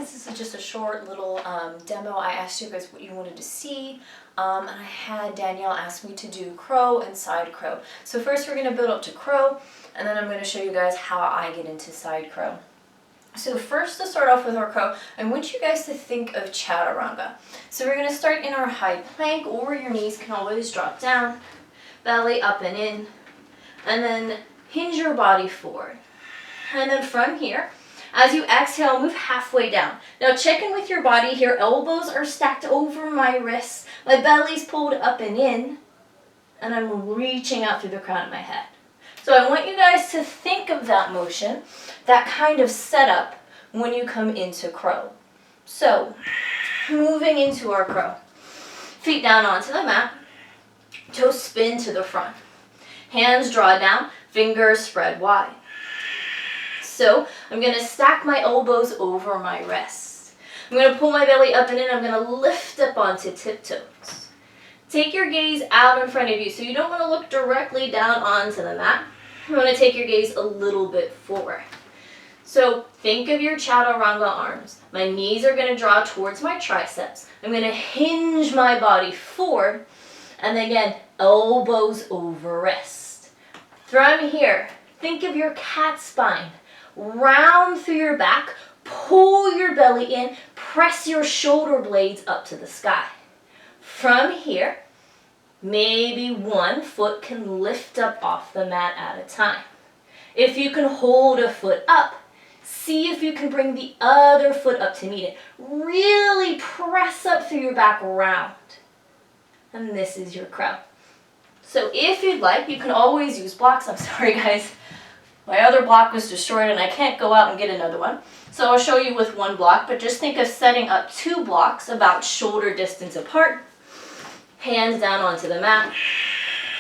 since this is just a short little demo, I asked you guys what you wanted to see, and I had Danielle ask me to do crow and side crow. So first we're going to build up to crow, and then I'm going to show you guys how I get into side crow. So first, to start off with our crow, I want you guys to think of chaturanga. So we're going to start in our high plank, or your knees can always drop down, belly up and in, and then hinge your body forward. And then from here, as you exhale, move halfway down. Now check in with your body here. Elbows are stacked over my wrists. My belly's pulled up and in, and I'm reaching out through the crown of my head. So I want you guys to think of that motion, that kind of setup when you come into crow. So, moving into our crow. Feet down onto the mat, toes spin to the front. Hands draw down, fingers spread wide. So, I'm going to stack my elbows over my wrists. I'm going to pull my belly up and in, I'm going to lift up onto tiptoes. Take your gaze out in front of you, so you don't want to look directly down onto the mat. You want to take your gaze a little bit forward. So think of your chaturanga arms. My knees are going to draw towards my triceps. I'm going to hinge my body forward, and then again, elbows over wrist. From here, think of your cat spine. Round through your back, pull your belly in, press your shoulder blades up to the sky. From here, maybe one foot can lift up off the mat at a time. If you can hold a foot up, see if you can bring the other foot up to meet it. Really press up through your back round. And this is your crow. So if you'd like, you can always use blocks. I'm sorry guys, my other block was destroyed and I can't go out and get another one. So I'll show you with one block, but just think of setting up two blocks about shoulder distance apart. Hands down onto the mat,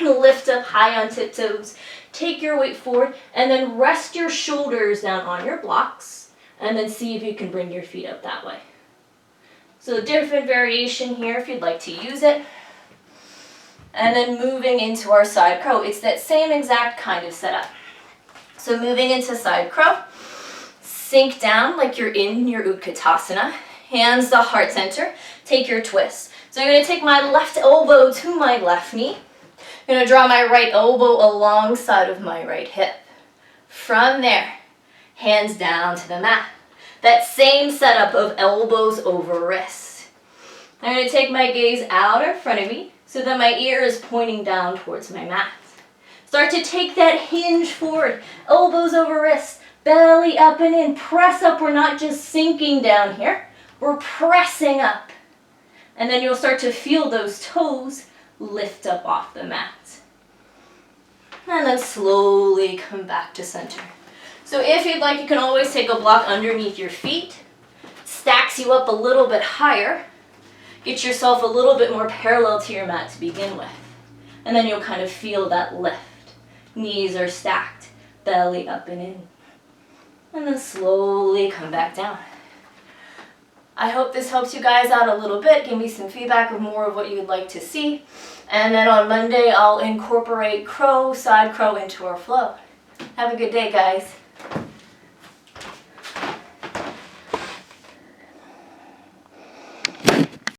lift up high on tiptoes, take your weight forward, and then rest your shoulders down on your blocks, and then see if you can bring your feet up that way. So a different variation here if you'd like to use it. And then moving into our side crow, it's that same exact kind of setup. So moving into side crow, sink down like you're in your Utkatasana, hands to heart center, take your twist. So I'm going to take my left elbow to my left knee. I'm going to draw my right elbow alongside of my right hip. From there, hands down to the mat. That same setup of elbows over wrists. I'm going to take my gaze out in front of me so that my ear is pointing down towards my mat. Start to take that hinge forward, elbows over wrists, belly up and in. Press up, we're not just sinking down here, we're pressing up. And then you'll start to feel those toes lift up off the mat. And then slowly come back to center. So if you'd like, you can always take a block underneath your feet. Stacks you up a little bit higher. Get yourself a little bit more parallel to your mat to begin with. And then you'll kind of feel that lift. Knees are stacked, belly up and in. And then slowly come back down. I hope this helps you guys out a little bit. Give me some feedback of more of what you would like to see. And then on Monday, I'll incorporate crow, side crow into our flow. Have a good day, guys.